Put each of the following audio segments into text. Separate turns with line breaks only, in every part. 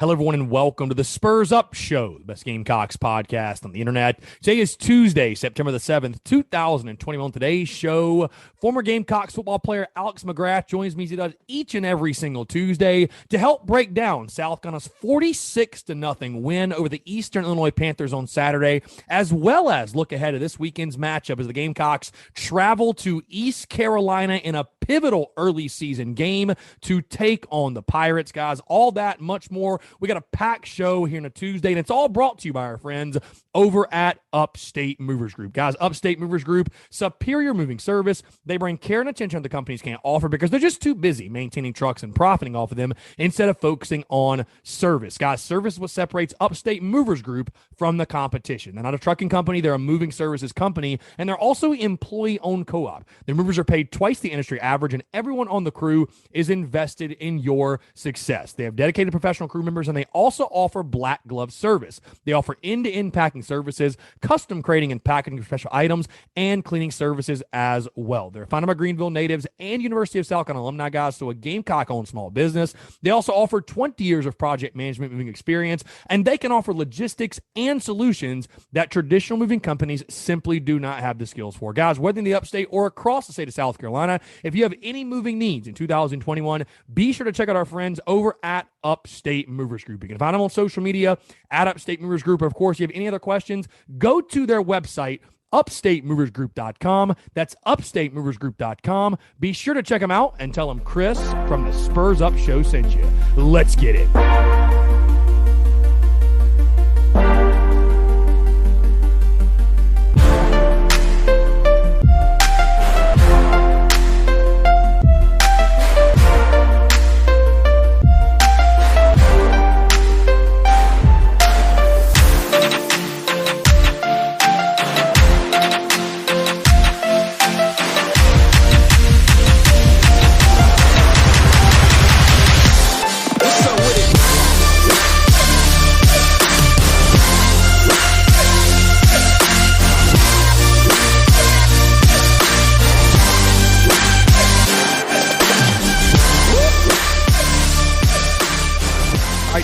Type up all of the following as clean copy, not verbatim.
Hello, everyone, and welcome to the Spurs Up Show, the best Gamecocks podcast on the internet. Today is Tuesday, September the 7th, 2021. Today's show, former Gamecocks football player Alex McGrath joins me as he does each and every single Tuesday to help break down South Carolina's 46-0 win over the Eastern Illinois Panthers on Saturday, as well as look ahead to this weekend's matchup as the Gamecocks travel to East Carolina in a pivotal early season game to take on the Pirates, guys. All that, much more. We got a packed show here on a Tuesday, and it's all brought to you by our friends over at Upstate Movers Group. Guys, Upstate Movers Group, superior moving service. They bring care and attention that the companies can't offer because they're just too busy maintaining trucks and profiting off of them instead of focusing on service. Guys, service is what separates Upstate Movers Group from the competition. They're not a trucking company. They're a moving services company, and they're also employee-owned co-op. Their movers are paid twice the industry average, and everyone on the crew is invested in your success. They have dedicated professional crew members, and they also offer black glove service. They offer end-to-end packing services, custom crating and packaging special items, and cleaning services as well. They're founded by Greenville natives and University of South Carolina alumni, guys, so a Gamecock-owned small business. They also offer 20 years of project management moving experience, and they can offer logistics and solutions that traditional moving companies simply do not have the skills for. Guys, whether in the upstate or across the state of South Carolina, if you have any moving needs in 2021, be sure to check out our friends over at Upstate Movers Group. You can find them on social media at Upstate Movers Group. Of course, if you have any other questions, go to their website, upstatemoversgroup.com. That's upstatemoversgroup.com. Be sure to check them out and tell them Chris from the Spurs Up Show sent you. Let's get it.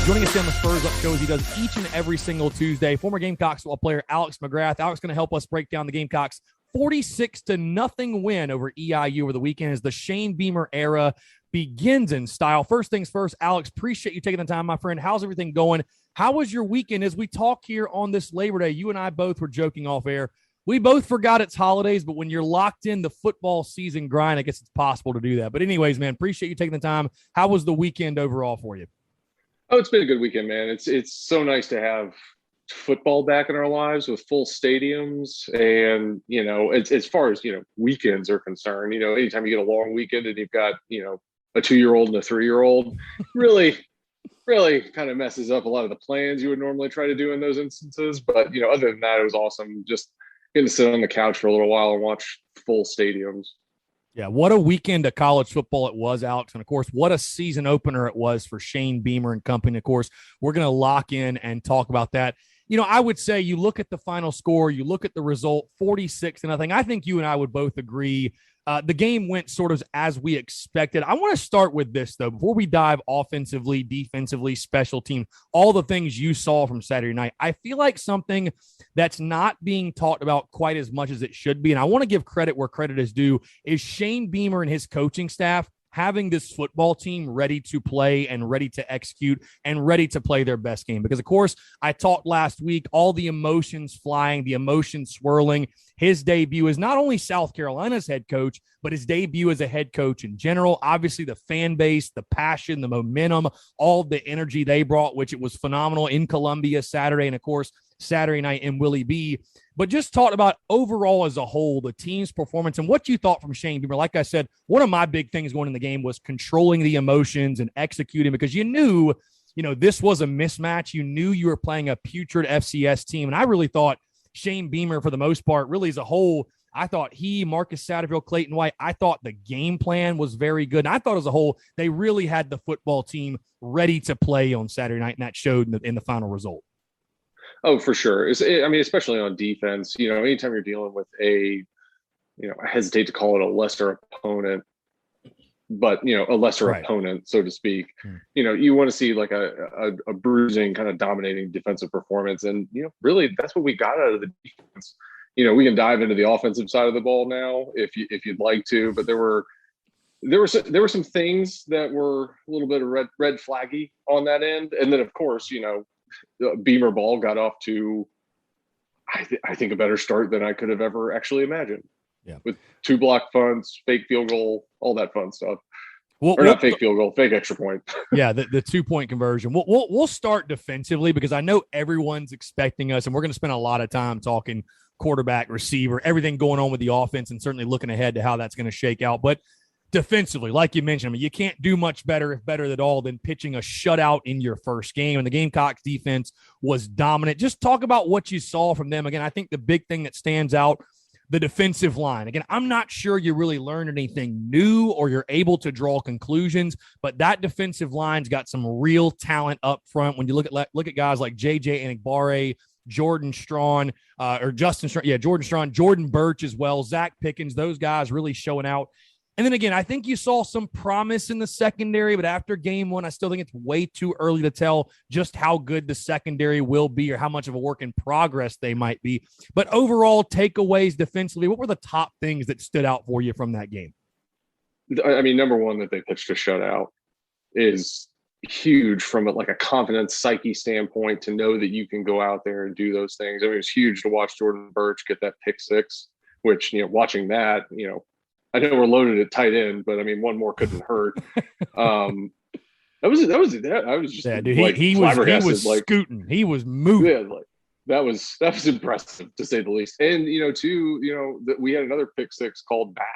Joining us here on the Spurs Up Show as he does each and every single Tuesday, former Gamecocks football player Alex McGrath. Alex going to help us break down the Gamecocks' 46-0 win over EIU over the weekend as the Shane Beamer era begins in style. First things first, Alex, appreciate you taking the time, my friend. How's everything going? How was your weekend? As we talk here on this Labor Day, you and I both were joking off air. We both forgot it's holidays, but when you're locked in the football season grind, I guess it's possible to do that. But anyways, man, appreciate you taking the time. How was the weekend overall for you?
Oh, it's been a good weekend, man. It's so nice to have football back in our lives with full stadiums. And, as far as, weekends are concerned, anytime you get a long weekend and you've got, a 2-year-old and a 3-year-old, really kind of messes up a lot of the plans you would normally try to do in those instances. But, other than that, it was awesome just getting to sit on the couch for a little while and watch full stadiums.
Yeah, what a weekend of college football it was, Alex. And, of course, what a season opener it was for Shane Beamer and company. Of course, we're going to lock in and talk about that. I would say you look at the final score, you look at the result, 46-0. I think you and I would both agree the game went sort of as we expected. I want to start with this, though, before we dive offensively, defensively, special team, all the things you saw from Saturday night. I feel like something that's not being talked about quite as much as it should be, and I want to give credit where credit is due, is Shane Beamer and his coaching staff having this football team ready to play and ready to execute and ready to play their best game. Because, of course, I talked last week, all the emotions flying, the emotions swirling. His debut is not only South Carolina's head coach, but his debut as a head coach in general. Obviously, the fan base, the passion, the momentum, all the energy they brought, which it was phenomenal in Columbia Saturday, and, of course, Saturday night in Willie B. But just talk about overall as a whole, the team's performance and what you thought from Shane Beamer. Like I said, one of my big things going in the game was controlling the emotions and executing, because you knew, this was a mismatch. You knew you were playing a putrid FCS team. And I really thought Shane Beamer, for the most part, really as a whole, I thought Marcus Satterfield, Clayton White, I thought the game plan was very good. And I thought as a whole, they really had the football team ready to play on Saturday night, and that showed in the final result.
Oh, for sure. Especially on defense, anytime you're dealing with I hesitate to call it a lesser opponent, but a lesser
Right.
opponent, so to speak.
Hmm.
You want to see like a bruising kind of dominating defensive performance, and really that's what we got out of the defense. We can dive into the offensive side of the ball now if you'd like to, but there were some things that were a little bit of red flaggy on that end, and then of course Beamer ball got off to I think a better start than I could have ever actually imagined.
Yeah,
with 2 block punts, fake field goal, all that fun stuff.
Well,
or not fake field goal, fake extra point.
Yeah, the 2-point conversion. We'll start defensively because I know everyone's expecting us, and we're going to spend a lot of time talking quarterback, receiver, everything going on with the offense, and certainly looking ahead to how that's going to shake out. But defensively, like you mentioned, I mean, you can't do much better, if better at all, than pitching a shutout in your first game. And the Gamecocks defense was dominant. Just talk about what you saw from them. Again, I think the big thing that stands out, the defensive line. Again, I'm not sure you really learned anything new or you're able to draw conclusions, but that defensive line's got some real talent up front. When you look at guys like J.J. Anigbare, Jordan Strawn, Jordan Strawn, Jordan Birch as well, Zach Pickens, those guys really showing out. And then again, I think you saw some promise in the secondary, but after game one, I still think it's way too early to tell just how good the secondary will be or how much of a work in progress they might be. But overall, takeaways defensively, what were the top things that stood out for you from that game?
I mean, number one, that they pitched a shutout is huge from a confidence psyche standpoint, to know that you can go out there and do those things. I mean, it was huge to watch Jordan Birch get that pick six, which, watching that, I know we're loaded at tight end, but I mean, one more couldn't hurt. I was just
dude, he was scooting, he was moving.
Yeah, that was impressive to say the least. And that we had another pick six called back.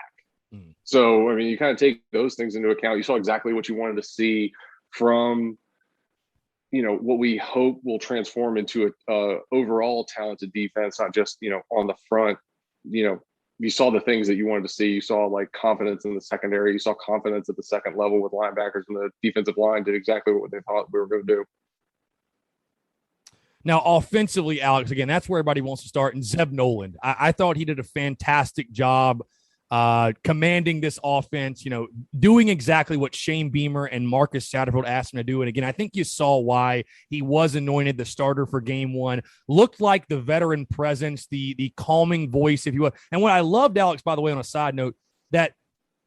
So I mean, you kind of take those things into account. You saw exactly what you wanted to see from what we hope will transform into a overall talented defense, not just on the front. You saw the things that you wanted to see. You saw confidence in the secondary. You saw confidence at the second level with linebackers, and the defensive line did exactly what they thought we were going to do.
Now, offensively, Alex, again, that's where everybody wants to start. And Zeb Noland, I thought he did a fantastic job commanding this offense, doing exactly what Shane Beamer and Marcus Satterfield asked him to do. And again, I think you saw why he was anointed the starter for game one. Looked like the veteran presence, the calming voice, if you will. And what I loved, Alex, by the way, on a side note, that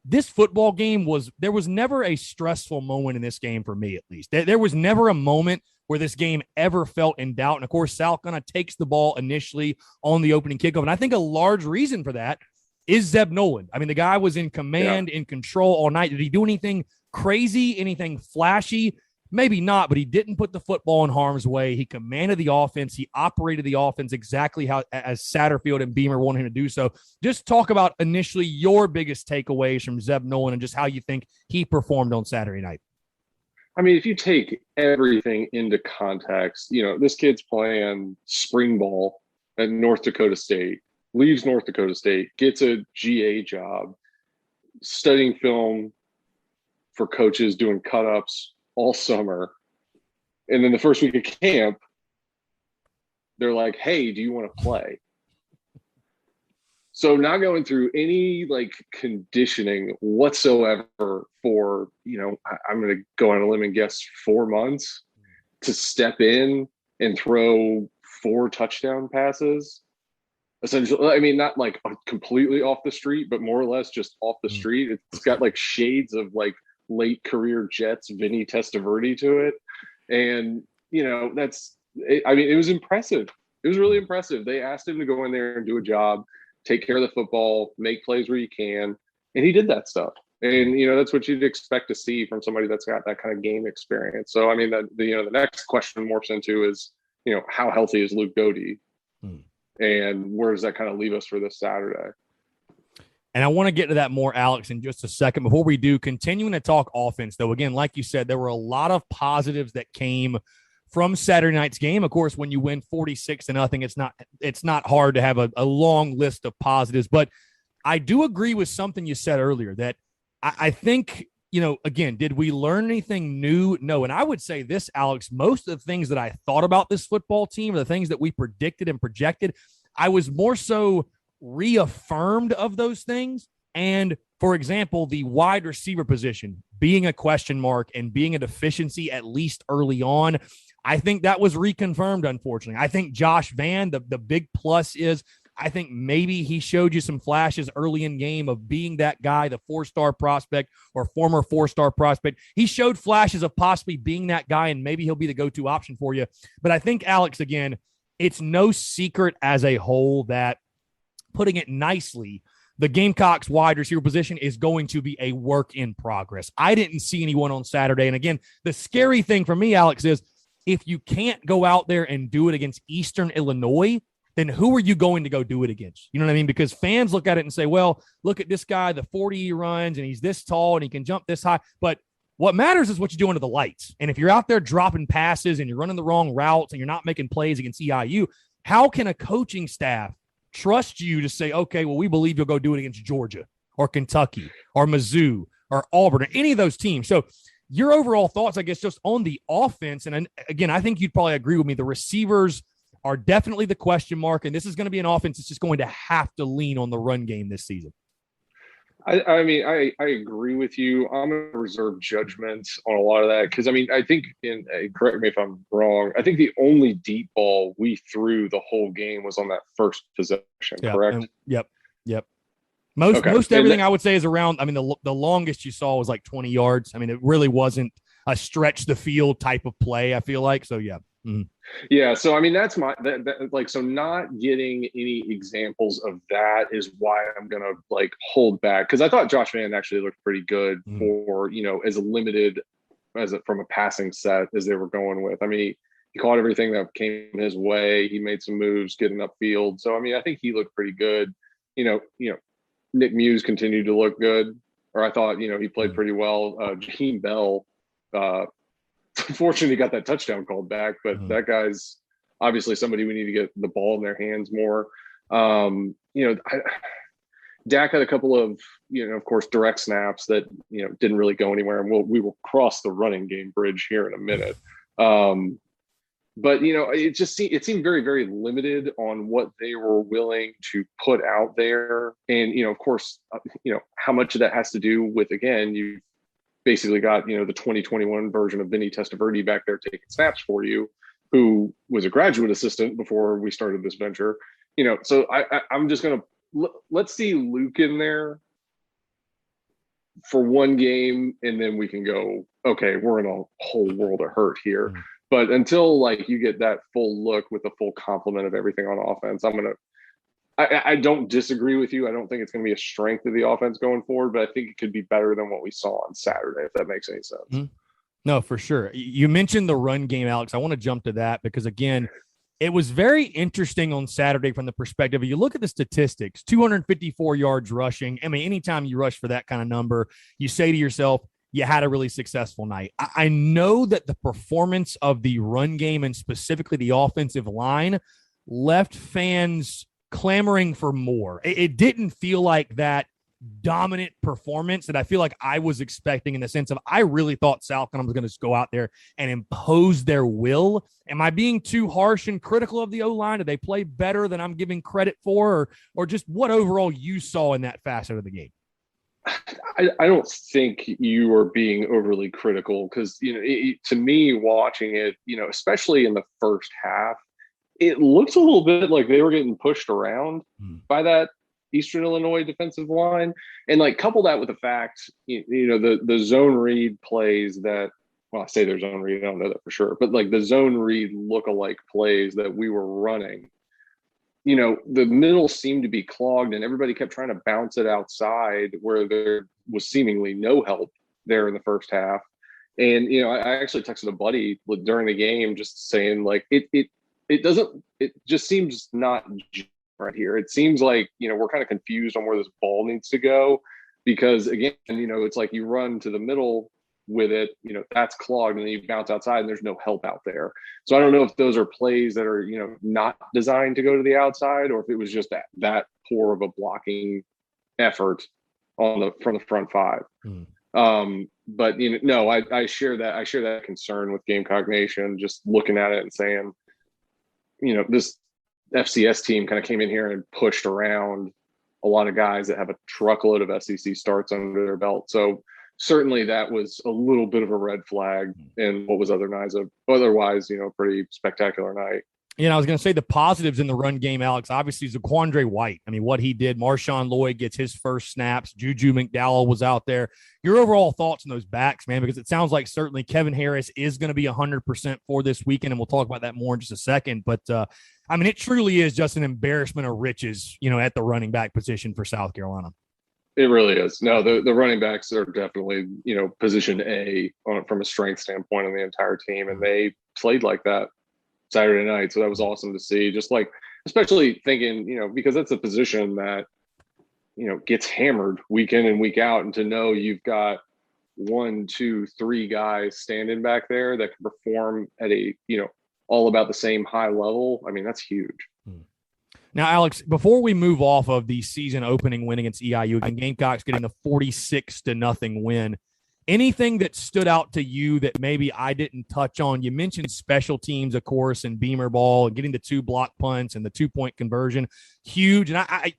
this football game there was never a stressful moment in this game for me, at least. There was never a moment where this game ever felt in doubt. And of course, Sal kind of takes the ball initially on the opening kickoff. And I think a large reason for that is Zeb Noland. I mean, the guy was in command, in control all night. Did he do anything crazy, anything flashy? Maybe not, but he didn't put the football in harm's way. He commanded the offense. He operated the offense exactly how as Satterfield and Beamer wanted him to do so. Just talk about initially your biggest takeaways from Zeb Nolan and just how you think he performed on Saturday night.
I mean, if you take everything into context, this kid's playing spring ball at North Dakota State. Leaves North Dakota State, gets a GA job, studying film for coaches, doing cut-ups all summer. And then the first week of camp, they're like, hey, do you want to play? So not going through any conditioning whatsoever for, I'm going to go on a limb and guess 4 months to step in and throw 4 touchdown passes. Essentially, I mean, not completely off the street, but more or less just off the street. It's got shades of late career Jets Vinny Testaverde to it. And, it was impressive. It was really impressive. They asked him to go in there and do a job, take care of the football, make plays where you can. And he did that stuff. And, that's what you'd expect to see from somebody that's got that kind of game experience. So, I mean, the next question morphs into is, how healthy is Luke Doty? And where does that kind of leave us for this Saturday?
And I want to get to that more, Alex, in just a second. Before we do, continuing to talk offense, though, again, like you said, there were a lot of positives that came from Saturday night's game. Of course, when you win 46-0, it's not hard to have a long list of positives. But I do agree with something you said earlier that I think, again, did we learn anything new? No. And I would say this, Alex, most of the things that I thought about this football team, or the things that we predicted and projected, I was more so reaffirmed of those things. And For example, the wide receiver position being a question mark and being a deficiency at least early on, I think that was reconfirmed, unfortunately. I think Josh Vann, the big plus is I think maybe he showed you some flashes early in game of being that guy, the 4-star prospect or former 4-star prospect. He showed flashes of possibly being that guy, and maybe he'll be the go-to option for you. But I think, Alex, again, it's no secret as a whole that, putting it nicely, the Gamecocks wide receiver position is going to be a work in progress. I didn't see anyone on Saturday. And again, the scary thing for me, Alex, is if you can't go out there and do it against Eastern Illinois, then who are you going to go do it against? You know what I mean? Because fans look at it and say, well, look at this guy, the 40 he runs, and he's this tall and he can jump this high. But what matters is what you do under the lights. And if you're out there dropping passes and you're running the wrong routes and you're not making plays against EIU, how can a coaching staff trust you to say, okay, well, we believe you'll go do it against Georgia or Kentucky or Mizzou or Auburn or any of those teams? So your overall thoughts, I guess, just on the offense. And again, I think you'd probably agree with me. The receivers are definitely the question mark, and this is going to be an offense that's just going to have to lean on the run game this season.
I mean, I agree with you. I'm going to reserve judgment on a lot of that because, I mean, I think, correct me if I'm wrong, I think the only deep ball we threw the whole game was on that first possession, correct?
Yep. Most everything I would say is around, I mean, the longest you saw was like 20 yards. I mean, it really wasn't a stretch the field type of play, I feel like. So, yeah. Mm-hmm.
Yeah, so I mean that's so not getting any examples of that is why I'm gonna hold back, because I thought Josh Vann actually looked pretty good for as limited from a passing set as they were going with. I mean he caught everything that came his way. He made some moves getting upfield. So I mean I think he looked pretty good. Nick Muse continued to look good, or I thought he played pretty well. Jaheim Bell. Unfortunately, got that touchdown called back, but that guy's obviously somebody we need to get the ball in their hands more. Dak had a couple of, of course, direct snaps that, didn't really go anywhere, and we will cross the running game bridge here in a minute. But it seemed very, very limited on what they were willing to put out there, and of course, how much of that has to do with, again, you basically got, the 2021 version of Vinny Testaverde back there taking snaps for you, who was a graduate assistant before we started this venture. So I'm just going to let's see Luke in there for one game, and then we can go, okay, we're in a whole world of hurt here. But until you get that full look with the full complement of everything on offense, I don't disagree with you. I don't think it's going to be a strength of the offense going forward, but I think it could be better than what we saw on Saturday, if that makes any sense. Mm-hmm.
No, for sure. You mentioned the run game, Alex. I want to jump to that because, again, it was very interesting on Saturday from the perspective of, you look at the statistics, 254 yards rushing. I mean, anytime you rush for that kind of number, you say to yourself, you had a really successful night. I know that the performance of the run game and specifically the offensive line left fans clamoring for more. It didn't feel like that dominant performance that I feel like I was expecting, in the sense of I really thought South Carolina was going to just go out there and impose their will. Am I being too harsh and critical of the O-line? Did they play better than I'm giving credit for, or just what overall you saw in that facet of the game?
I don't think you are being overly critical, because to me, watching it, especially in the first half, it looks a little bit like they were getting pushed around by that Eastern Illinois defensive line. And couple that with the fact, the zone read plays that, well, I say they're zone read, I don't know that for sure, but the zone read look-alike plays that we were running, the middle seemed to be clogged and everybody kept trying to bounce it outside where there was seemingly no help there in the first half. And, I actually texted a buddy during the game just saying it just seems not right here. It seems like, we're kind of confused on where this ball needs to go, because again, it's like you run to the middle with it, that's clogged, and then you bounce outside and there's no help out there. So I don't know if those are plays that are, not designed to go to the outside, or if it was just that poor of a blocking effort from the front five. But no, I share that concern with Gamecock Nation, just looking at it and saying, this FCS team kind of came in here and pushed around a lot of guys that have a truckload of SEC starts under their belt. So certainly that was a little bit of a red flag in what was otherwise pretty spectacular night.
I was going to say the positives in the run game, Alex, obviously is Zaquandre White. I mean, what he did, Marshawn Lloyd gets his first snaps. Juju McDowell was out there. Your overall thoughts on those backs, man, because it sounds like certainly Kevin Harris is going to be 100% for this weekend, and we'll talk about that more in just a second. But, I mean, it truly is just an embarrassment of riches, at the running back position for South Carolina.
It really is. No, the running backs are definitely, position A from a strength standpoint on the entire team, and they played like that Saturday night. So that was awesome to see. Just like, especially thinking, because that's a position that, gets hammered week in and week out. And to know you've got 1, 2, 3 guys standing back there that can perform at a, all about the same high level. I mean, that's huge.
Now, Alex, before we move off of the season opening win against EIU, and Gamecocks getting the 46-0 win, anything that stood out to you that maybe I didn't touch on? You mentioned special teams, of course, and Beamer ball and getting the 2 block punts and the 2-point conversion. Huge. And I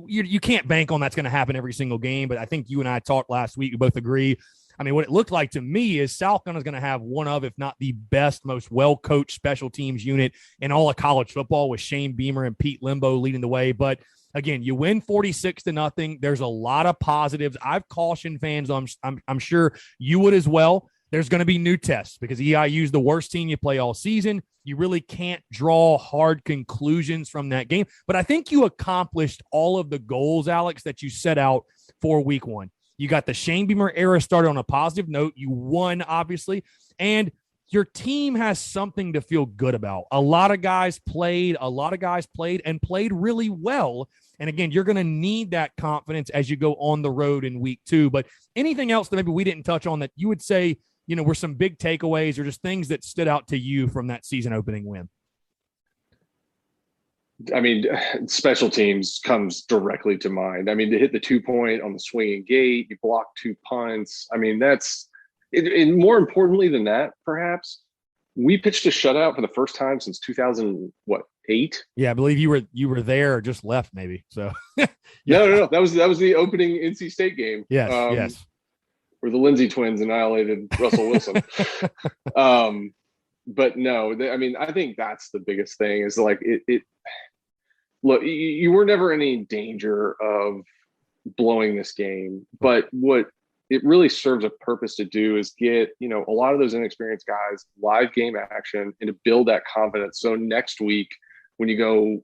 you can't bank on that's going to happen every single game, but I think you and I talked last week. We both agree. I mean, what it looked like to me is South Carolina is going to have one of, if not the best, most well-coached special teams unit in all of college football, with Shane Beamer and Pete Limbo leading the way. But again, you win 46-0. There's a lot of positives. I've cautioned fans. I'm sure you would as well. There's going to be new tests because EIU is the worst team you play all season. You really can't draw hard conclusions from that game. But I think you accomplished all of the goals, Alex, that you set out for week 1. You got the Shane Beamer era started on a positive note. You won, obviously, and your team has something to feel good about. A lot of guys played and played really well. And again, you're going to need that confidence as you go on the road in week 2. But anything else that maybe we didn't touch on that you would say, were some big takeaways or just things that stood out to you from that season opening win?
I mean, special teams comes directly to mind. I mean, to hit the 2-point on the swinging gate, you block 2 punts. I mean, that's it. And more importantly than that, perhaps, we pitched a shutout for the first time since 2008.
Yeah, I believe you were there or just left, maybe. So
yeah. No. That was the opening NC State game.
Yes, yes.
Where the Lindsay twins annihilated Russell Wilson. But no, I mean, I think that's the biggest thing is like it look, you were never in any danger of blowing this game, but what it really serves a purpose to do is get, a lot of those inexperienced guys live game action and to build that confidence. So next week, when you go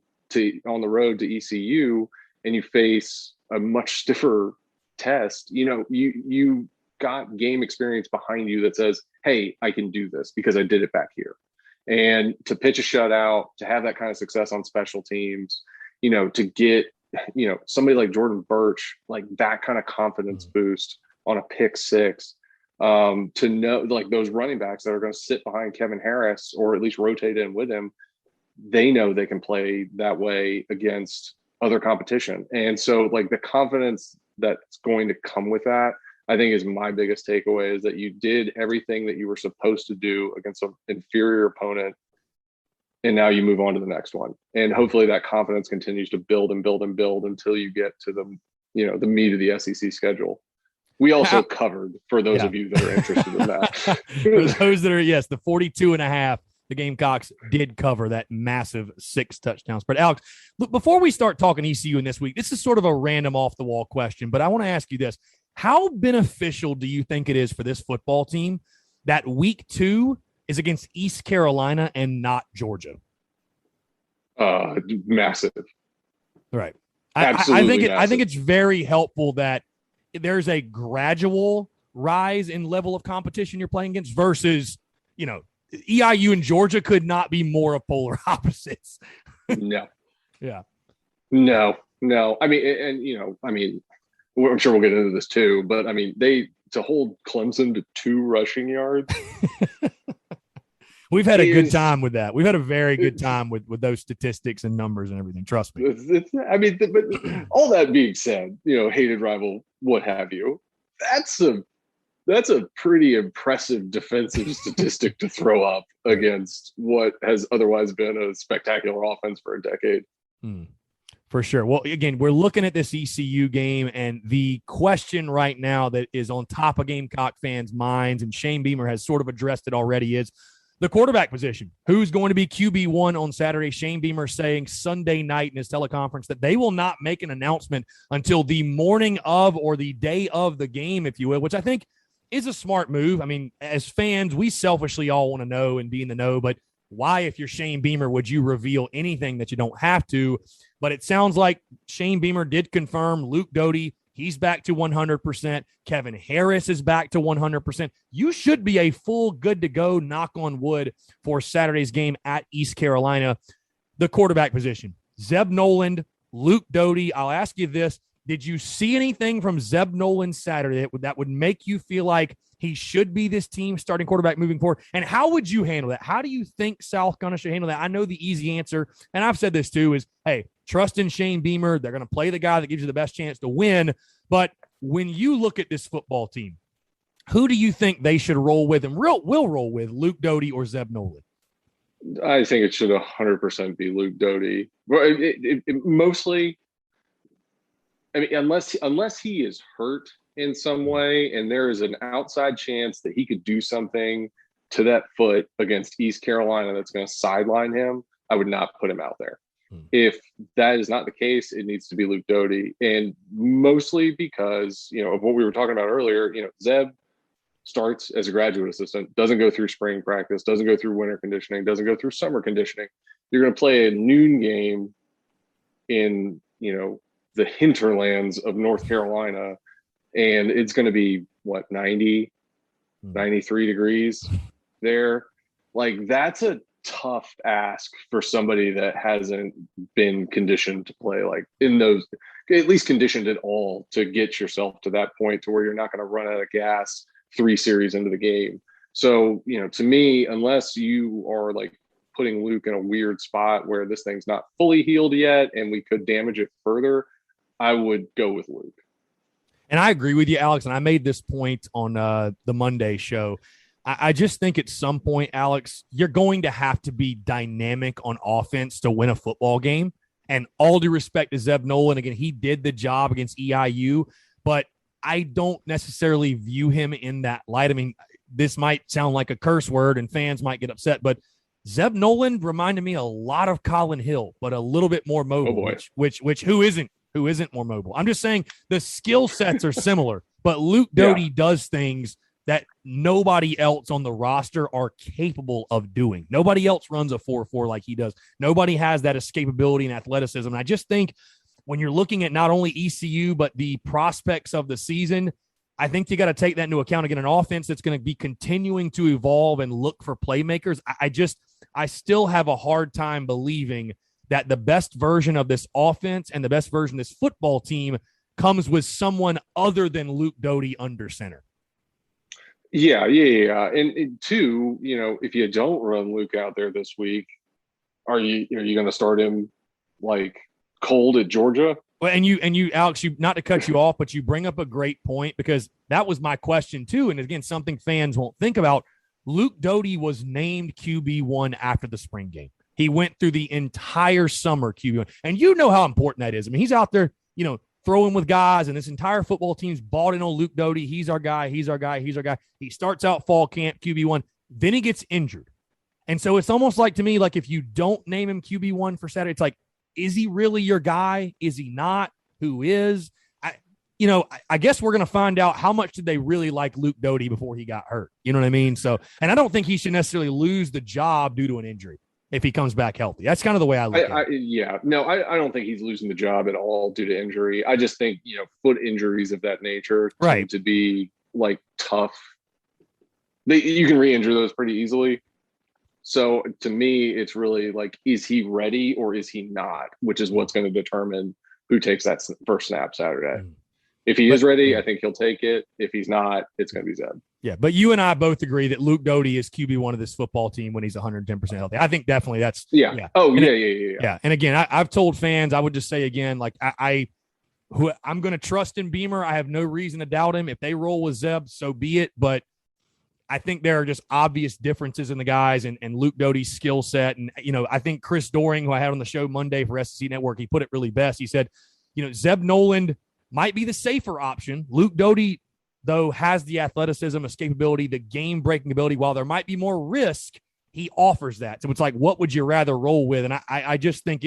on the road to ECU and you face a much stiffer test, you got game experience behind you that says, hey, I can do this because I did it back here. And to pitch a shutout, to have that kind of success on special teams, to get, somebody like Jordan Birch, like that kind of confidence boost on a pick 6, to know like those running backs that are going to sit behind Kevin Harris or at least rotate in with him, they know they can play that way against other competition. And so like the confidence that's going to come with that, I think is my biggest takeaway, is that you did everything that you were supposed to do against an inferior opponent. And now you move on to the next one. And hopefully that confidence continues to build and build and build until you get to the meat of the SEC schedule. We also covered, for those of you that are interested in that.
For those that are, yes, the 42.5, the Gamecocks did cover that massive 6 touchdown spread. Alex, look, before we start talking ECU in this week, this is sort of a random off the wall question, but I want to ask you this. How beneficial do you think it is for this football team that week 2 is against East Carolina and not Georgia?
Massive.
Right.
Absolutely.
I think it's very helpful that there's a gradual rise in level of competition you're playing against versus, EIU and Georgia could not be more of polar opposites.
No.
Yeah.
No. I mean, I'm sure we'll get into this too, but I mean, to hold Clemson to 2 rushing yards.
We've had a good time with that. We've had a very good time with those statistics and numbers and everything. Trust me.
But all that being said, hated rival, what have you, that's a pretty impressive defensive statistic to throw up against what has otherwise been a spectacular offense for a decade.
For sure. Well, again, we're looking at this ECU game, and the question right now that is on top of Gamecock fans' minds, and Shane Beamer has sort of addressed it already, is the quarterback position. Who's going to be QB1 on Saturday? Shane Beamer saying Sunday night in his teleconference that they will not make an announcement until the morning of or the day of the game, if you will, which I think is a smart move. I mean, as fans, we selfishly all want to know and be in the know, but why, if you're Shane Beamer, would you reveal anything that you don't have to? But it sounds like Shane Beamer did confirm Luke Doty. He's back to 100%. Kevin Harris is back to 100%. You should be a full good to go, knock on wood, for Saturday's game at East Carolina. The quarterback position, Zeb Noland, Luke Doty. I'll ask you this. Did you see anything from Zeb Nolan Saturday that would make you feel like he should be this team's starting quarterback moving forward? And how would you handle that? How do you think South Carolina should handle that? I know the easy answer, and I've said this too, is, hey, trust in Shane Beamer. They're going to play the guy that gives you the best chance to win. But when you look at this football team, who do you think they should roll with and will roll with, Luke Doty or Zeb Nolan?
I think it should 100% be Luke Doty. Mostly, I mean, unless he is hurt in some way, and there is an outside chance that he could do something to that foot against East Carolina that's going to sideline him, I would not put him out there. If that is not the case, it needs to be Luke Doty, and mostly because, of what we were talking about earlier. Zeb starts as a graduate assistant, doesn't go through spring practice, doesn't go through winter conditioning, doesn't go through summer conditioning. You're going to play a noon game in, the hinterlands of North Carolina, and it's going to be 90, 93 degrees there. Like, that's a tough ask for somebody that hasn't been conditioned to play, like, in those, at least conditioned at all, to get yourself to that point to where you're not going to run out of gas 3 series into the game. So, to me, unless you are like putting Luke in a weird spot where this thing's not fully healed yet and we could damage it further, I would go with Luke.
And I agree with you, Alex. And I made this point on the Monday show. I just think at some point, Alex, you're going to have to be dynamic on offense to win a football game. And all due respect to Zeb Nolan, again, he did the job against EIU, but I don't necessarily view him in that light. I mean, this might sound like a curse word and fans might get upset, but Zeb Nolan reminded me a lot of Colin Hill, but a little bit more mobile, which who isn't more mobile? I'm just saying the skill sets are similar, but Luke Doty does things that nobody else on the roster are capable of doing. Nobody else runs a 4.4 like he does. Nobody has that escapability and athleticism. And I just think when you're looking at not only ECU, but the prospects of the season, I think you got to take that into account. Again, an offense that's going to be continuing to evolve and look for playmakers. I still have a hard time believing that the best version of this offense and the best version of this football team comes with someone other than Luke Doty under center.
Yeah. And two, if you don't run Luke out there this week, are you going to start him like cold at Georgia?
Well, and you, Alex, you, not to cut you off, but you bring up a great point, because that was my question too. And again, something fans won't think about. Luke Doty was named QB1 after the spring game. He went through the entire summer QB1. And you know how important that is. I mean, he's out there, throwing with guys, and this entire football team's bought in on Luke Doty. He's our guy. He starts out fall camp QB1. Then he gets injured. And so it's almost like, to me, like, if you don't name him QB1 for Saturday, it's like, is he really your guy? Is he not? Who is? I guess we're going to find out how much did they really like Luke Doty before he got hurt. You know what I mean? So, and I don't think he should necessarily lose the job due to an injury if he comes back healthy. That's kind of the way I look at it.
Yeah. No, I don't think he's losing the job at all due to injury. I just think, foot injuries of that nature tend to be like tough. You can re-injure those pretty easily. So to me, it's really like, is he ready or is he not? Which is what's going to determine who takes that first snap Saturday. If he is ready, I think he'll take it. If he's not, it's going to be Zeb.
Yeah, but you and I both agree that Luke Doty is QB1 of this football team when he's 110% healthy. I think definitely that's –
Yeah. Oh, yeah.
Yeah, and again, I've told fans, I would just say again, like, I'm going to trust in Beamer. I have no reason to doubt him. If they roll with Zeb, so be it. But I think there are just obvious differences in the guys and Luke Doty's skill set. And, I think Chris Doring, who I had on the show Monday for SEC Network, he put it really best. He said, Zeb Noland might be the safer option. Luke Doty, though, has the athleticism, escapability, the game-breaking ability. While there might be more risk, he offers that. So it's like, what would you rather roll with? And I just think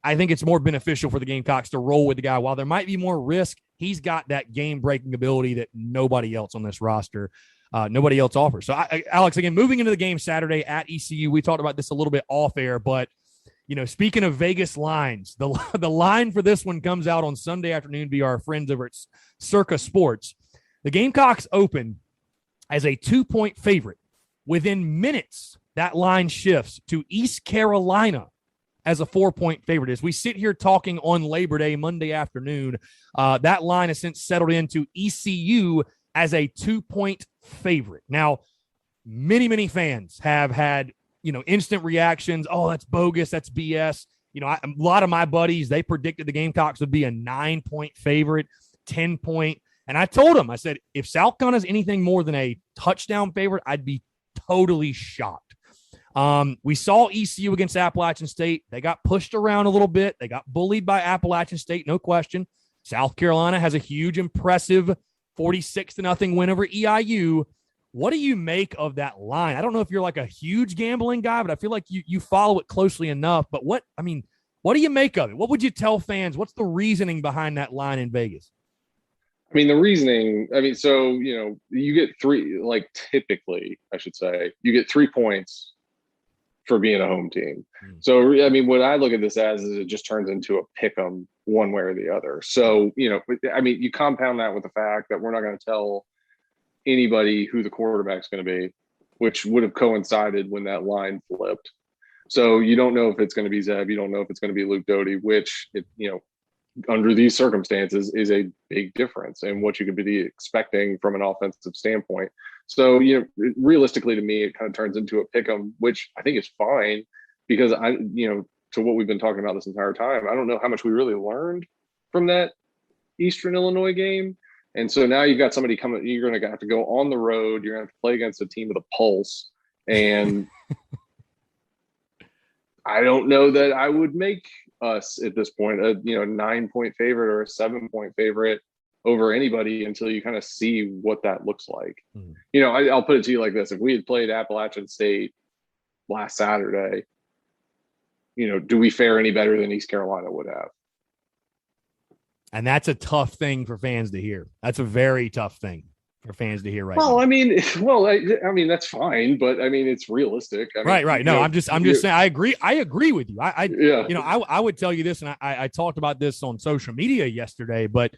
I think it's more beneficial for the Gamecocks to roll with the guy. While there might be more risk, he's got that game-breaking ability that nobody else on this roster, nobody else offers. So, Alex, again, moving into the game Saturday at ECU, we talked about this a little bit off air, but, speaking of Vegas lines, the line for this one comes out on Sunday afternoon via our friends over at Circa Sports. The Gamecocks open as a 2-point favorite. Within minutes, that line shifts to East Carolina as a 4-point favorite. As we sit here talking on Labor Day, Monday afternoon, that line has since settled into ECU as a 2-point favorite. Now, many fans have had, instant reactions. Oh, that's bogus. That's BS. A lot of my buddies, they predicted the Gamecocks would be a 9-point favorite, 10-point. And I told them, I said, if South Carolina is anything more than a touchdown favorite, I'd be totally shocked. We saw ECU against Appalachian State. They got pushed around a little bit. They got bullied by Appalachian State, no question. South Carolina has a huge, impressive 46-0 win over EIU. What do you make of that line? I don't know if you're like a huge gambling guy, but I feel like you follow it closely enough. But what do you make of it? What would you tell fans? What's the reasoning behind that line in Vegas?
The reasoning, so, you get typically, I should say, you get 3 points for being a home team. So, what I look at this as is it just turns into a pick 'em one way or the other. So, you compound that with the fact that we're not going to tell anybody who the quarterback's going to be, which would have coincided when that line flipped. So you don't know if it's going to be Zeb. You don't know if it's going to be Luke Doty, which, under these circumstances is a big difference in what you could be expecting from an offensive standpoint. So, realistically to me, it kind of turns into a pick 'em, which I think is fine because to what we've been talking about this entire time, I don't know how much we really learned from that Eastern Illinois game. And so now you've got somebody coming, you're going to have to go on the road. You're going to have to play against a team with a pulse. And I don't know that I would make us at this point a 9-point favorite or a 7-point favorite over anybody until you kind of see what that looks like. I'll put it to you like this. If we had played Appalachian State last Saturday, do we fare any better than East Carolina would have?
And that's a tough thing for fans to hear. That's a very tough thing for fans to hear right now.
That's fine, but it's realistic.
Right. No, I'm just saying, I agree with you. I would tell you this, and I talked about this on social media yesterday, but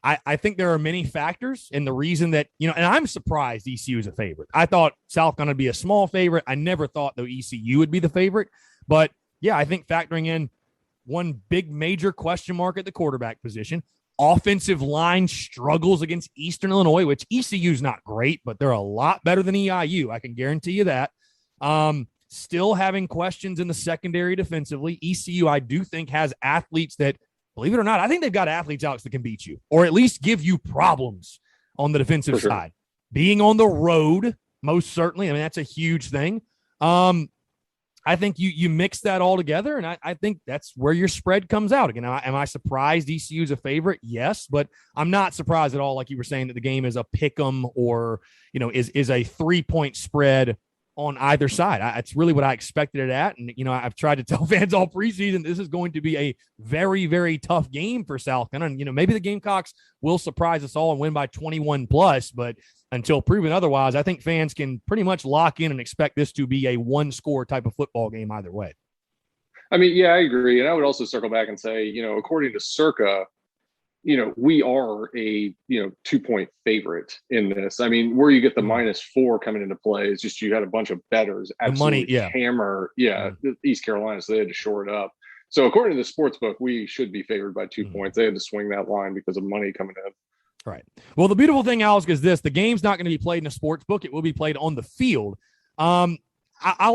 I think there are many factors, and the reason that, and I'm surprised ECU is a favorite. I thought South going to be a small favorite. I never thought, though, ECU would be the favorite. But, yeah, I think factoring in one big major question mark at the quarterback position, offensive line struggles against Eastern Illinois, which ECU is not great, but they're a lot better than EIU. I can guarantee you that. Still having questions in the secondary defensively. ECU, I do think, has athletes that, believe it or not, I think they've got athletes, Alex, that can beat you or at least give you problems on the defensive side. Being on the road, most certainly. That's a huge thing. I think you mix that all together, and I think that's where your spread comes out. Again, am I surprised ECU is a favorite? Yes, but I'm not surprised at all, like you were saying, that the game is a pick 'em or, is a 3-point spread on either side. It's really what I expected it at. And, I've tried to tell fans all preseason this is going to be a very, very tough game for South Carolina. And, maybe the Gamecocks will surprise us all and win by 21 plus, but until proven otherwise, I think fans can pretty much lock in and expect this to be a one-score type of football game either way.
I agree. And I would also circle back and say, according to Circa, we are a 2-point favorite in this. Where you get the -4 coming into play is just you had a bunch of bettors absolutely hammer East Carolina, so they had to shore it up. So according to the sports book, we should be favored by 2 points. They had to swing that line because of money coming in.
Right. Well, the beautiful thing, Alex, is this: the game's not going to be played in a sports book; it will be played on the field. I'll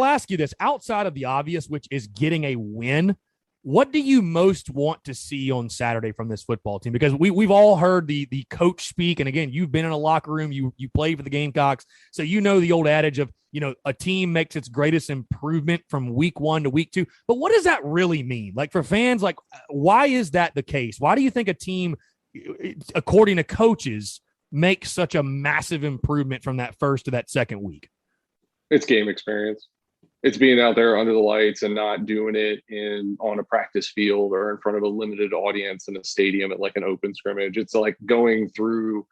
ask you this: outside of the obvious, which is getting a win What do you most want to see on Saturday from this football team? Because we've all heard the coach speak. And again, you've been in a locker room, you played for the Gamecocks. So you know the old adage of, a team makes its greatest improvement from week 1 to week 2. But what does that really mean? Like for fans, like why is that the case? Why do you think a team, according to coaches, makes such a massive improvement from that first to that second week?
It's game experience. It's being out there under the lights and not doing it on a practice field or in front of a limited audience in a stadium at like an open scrimmage. It's like going through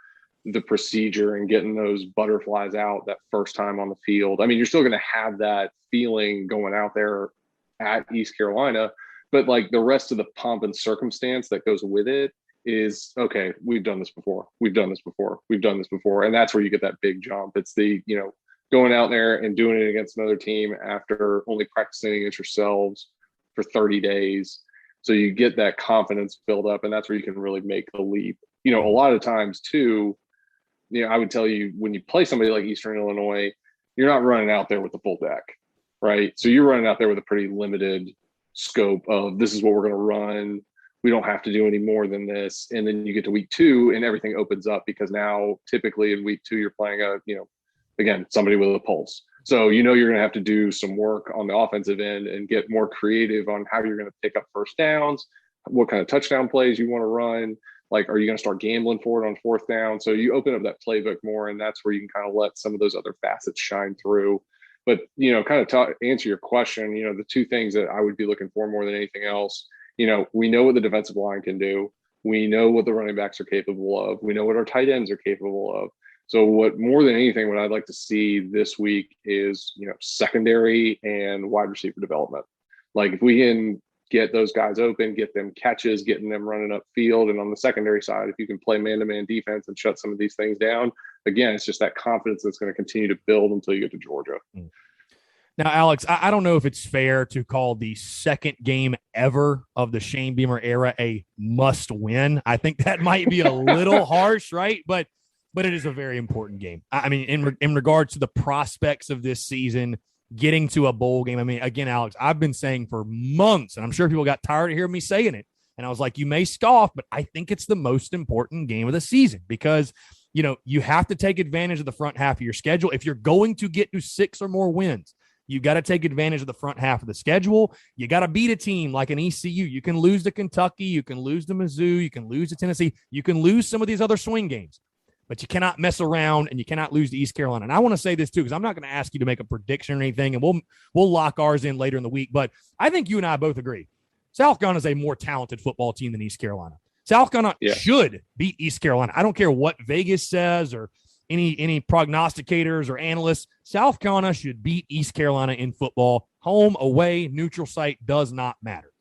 the procedure and getting those butterflies out that first time on the field. I mean, you're still going to have that feeling going out there at East Carolina, but like the rest of the pomp and circumstance that goes with it is, okay, we've done this before. We've done this before. We've done this before. And that's where you get that big jump. It's the, going out there and doing it against another team after only practicing against yourselves for 30 days. So you get that confidence build up, and that's where you can really make the leap. A lot of times too, I would tell you when you play somebody like Eastern Illinois, you're not running out there with the full deck, right? So you're running out there with a pretty limited scope of this is what we're going to run. We don't have to do any more than this. And then you get to week 2 and everything opens up because now typically in week 2, you're playing again, somebody with a pulse. So, you're going to have to do some work on the offensive end and get more creative on how you're going to pick up first downs, what kind of touchdown plays you want to run. Like, are you going to start gambling for it on fourth down? So you open up that playbook more, and that's where you can kind of let some of those other facets shine through. But, kind of answer your question, the two things that I would be looking for more than anything else, we know what the defensive line can do. We know what the running backs are capable of. We know what our tight ends are capable of. So what more than anything, what I'd like to see this week is, secondary and wide receiver development. Like if we can get those guys open, get them catches, getting them running up field. And on the secondary side, if you can play man-to-man defense and shut some of these things down, again, it's just that confidence that's going to continue to build until you get to Georgia.
Now, Alex, I don't know if it's fair to call the second game ever of the Shane Beamer era a must win. I think that might be a little harsh, right? But it is a very important game. I mean, in regards to the prospects of this season, getting to a bowl game. I mean, again, Alex, I've been saying for months, and I'm sure people got tired of hearing me saying it. And I was like, you may scoff, but I think it's the most important game of the season because, you have to take advantage of the front half of your schedule. If you're going to get to 6 or more wins, you got to take advantage of the front half of the schedule. You got to beat a team like an ECU. You can lose to Kentucky. You can lose to Mizzou. You can lose to Tennessee. You can lose some of these other swing games. But you cannot mess around and you cannot lose to East Carolina. And I want to say this too, because I'm not going to ask you to make a prediction or anything, and we'll lock ours in later in the week. But I think you and I both agree. South Carolina is a more talented football team than East Carolina. South Carolina should beat East Carolina. I don't care what Vegas says or any prognosticators or analysts. South Carolina should beat East Carolina in football. Home, away, neutral site does not matter.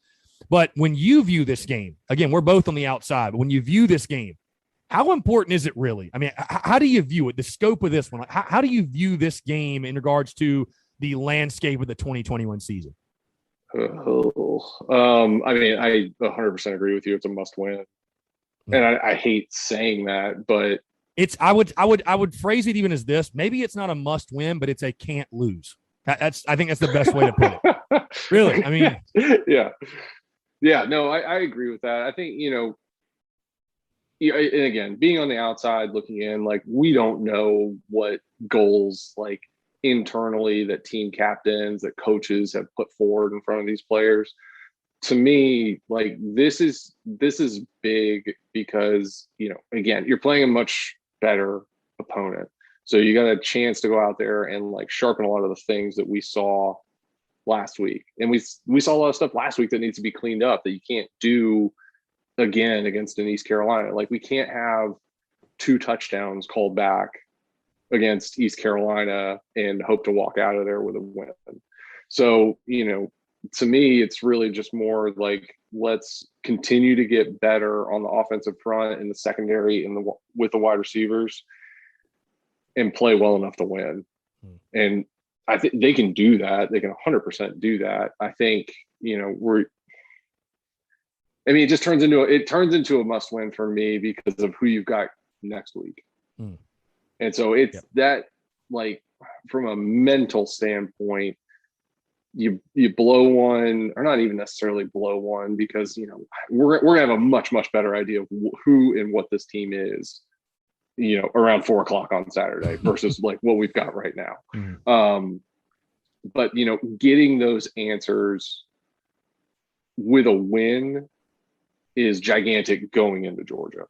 But when you view this game, again, we're both on the outside, but when you view this game, how important is it really? I mean, how do you view it, the scope of this one? How do you view this game in regards to the landscape of the 2021 season?
I mean, I 100% agree with you. It's a must win. And I hate saying that, but
I would phrase it even as this. Maybe it's not a must win, but it's a can't lose. I think that's the best way to put it. Really. I mean,
yeah, no, I agree with that. I think, and again, being on the outside looking in, like we don't know what goals like internally that team captains, that coaches have put forward in front of these players. To me, like this is big because, again, you're playing a much better opponent. So you got a chance to go out there and like sharpen a lot of the things that we saw last week. And we saw a lot of stuff last week that needs to be cleaned up that you can't do again against an East Carolina. Like we can't have 2 touchdowns called back against East Carolina and hope to walk out of there with a win. So, to me, it's really just more like, let's continue to get better on the offensive front and the secondary and with the wide receivers and play well enough to win. And I think they can do that. They can 100% do that. I think, it just turns into a must win for me because of who you've got next week. And so it's that, like, from a mental standpoint, you blow one, or not even necessarily blow one, because we're gonna have a much better idea of who and what this team is, around 4:00 on Saturday versus like what we've got right now. But getting those answers with a win is gigantic going into Georgia.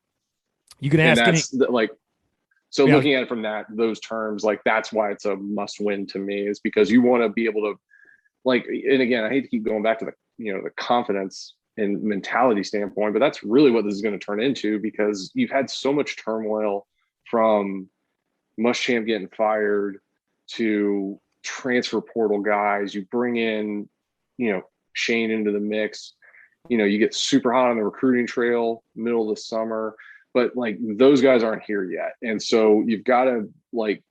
You can ask
looking at it from those terms, like that's why it's a must win to me, is because you want to be able to, like, and again, I hate to keep going back to the confidence and mentality standpoint, but that's really what this is going to turn into, because you've had so much turmoil from Muschamp getting fired to transfer portal guys. You bring in, Shane into the mix, you get super hot on the recruiting trail middle of the summer, but like those guys aren't here yet. And so you've got to like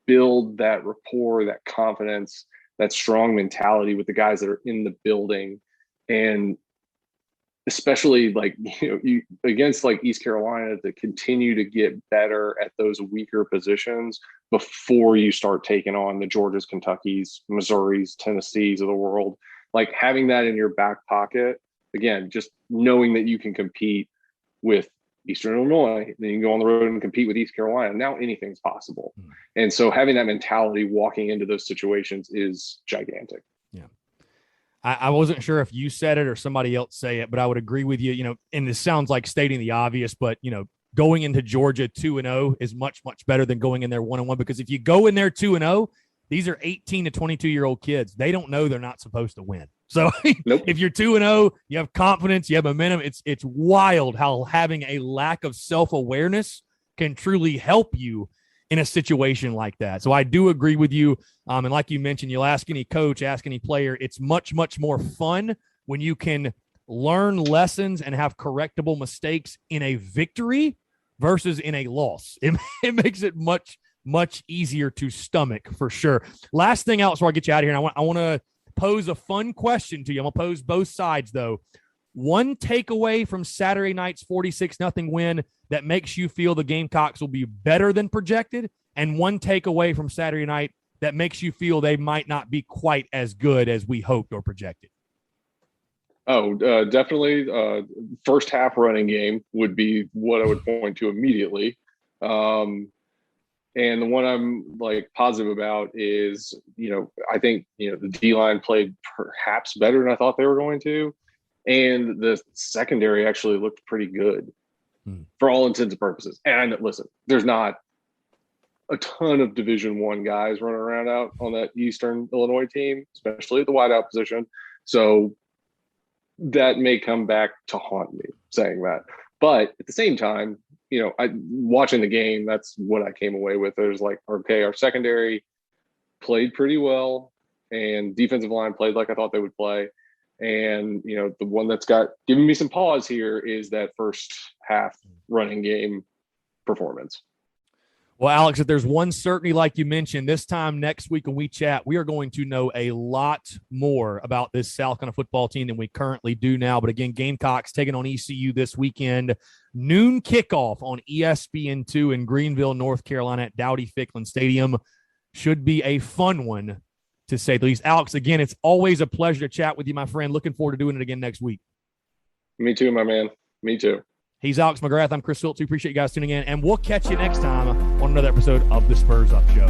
build that rapport, that confidence, that strong mentality with the guys that are in the building. And especially like, you against like East Carolina, to continue to get better at those weaker positions before you start taking on the Georgias, Kentuckys, Missouris, Tennessees of the world. Like having that in your back pocket, again, just knowing that you can compete with Eastern Illinois, then you can go on the road and compete with East Carolina. Now anything's possible. And so having that mentality walking into those situations is gigantic.
Yeah. I wasn't sure if you said it or somebody else say it, but I would agree with you, and this sounds like stating the obvious, but, going into Georgia 2-0 is much better than going in there 1-1, because if you go in there 2-0, these are 18 to 22-year-old kids. They don't know they're not supposed to win. So
nope.
If you're 2-0, you have confidence, you have momentum. It's wild how having a lack of self-awareness can truly help you in a situation like that. So I do agree with you. And like you mentioned, you'll ask any coach, ask any player, it's much more fun when you can learn lessons and have correctable mistakes in a victory versus in a loss. It makes it much easier to stomach, for sure. Last thing else before I get you out of here, and I want to pose a fun question to you. I'm going to pose both sides, though. One takeaway from Saturday night's 46-0 win that makes you feel the Gamecocks will be better than projected, and one takeaway from Saturday night that makes you feel they might not be quite as good as we hoped or projected.
Oh, definitely. First half running game would be what I would point to immediately. And the one I'm like positive about is, I think, the D-line played perhaps better than I thought they were going to. And the secondary actually looked pretty good for all intents and purposes. And listen, there's not a ton of Division I guys running around out on that Eastern Illinois team, especially at the wideout position. So that may come back to haunt me saying that. But at the same time, watching the game, that's what I came away with. There's like, okay, our secondary played pretty well, and defensive line played like I thought they would play. And, the one that's giving me some pause here is that first half running game performance.
Well, Alex, if there's one certainty, like you mentioned, this time next week when we chat, we are going to know a lot more about this South Carolina football team than we currently do now. But again, Gamecocks taking on ECU this weekend, noon kickoff on ESPN2 in Greenville, North Carolina at Dowdy-Ficklin Stadium. Should be a fun one, to say the least. Alex, again, it's always a pleasure to chat with you, my friend. Looking forward to doing it again next week.
Me too, my man. Me too.
He's Alex McGrath. I'm Chris Phillips. We appreciate you guys tuning in, and we'll catch you next time on another episode of the Spurs Up Show.